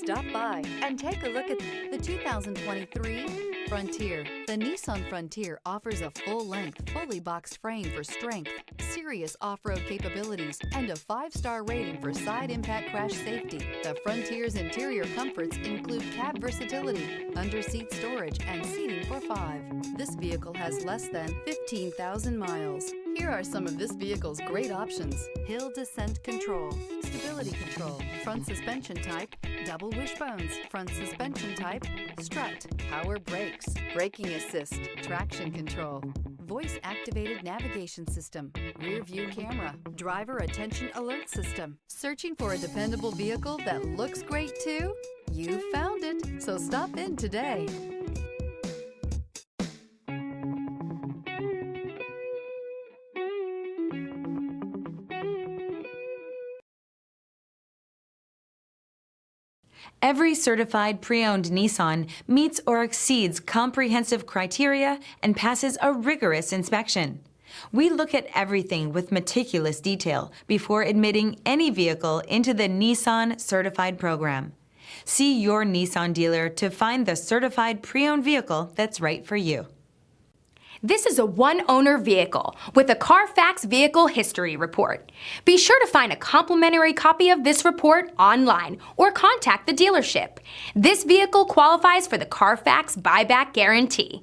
Stop by and take a look at the 2023 Frontier. The Nissan Frontier offers a full-length, fully boxed frame for strength, serious off-road capabilities, and a 5-star rating for side impact crash safety. The Frontier's interior comforts include cab versatility, under-seat storage, and seating for 5. This vehicle has less than 15,000 miles. Here are some of this vehicle's great options: hill descent control, stability control, front suspension type, double wishbones, front suspension type, strut, power brakes, braking assist, traction control, voice activated navigation system, rear view camera, driver attention alert system. Searching for a dependable vehicle that looks great too? You found it, so stop in today. Every certified pre-owned Nissan meets or exceeds comprehensive criteria and passes a rigorous inspection. We look at everything with meticulous detail before admitting any vehicle into the Nissan Certified Program. See your Nissan dealer to find the certified pre-owned vehicle that's right for you. This is a one-owner vehicle with a Carfax Vehicle History Report. Be sure to find a complimentary copy of this report online or contact the dealership. This vehicle qualifies for the Carfax Buyback Guarantee.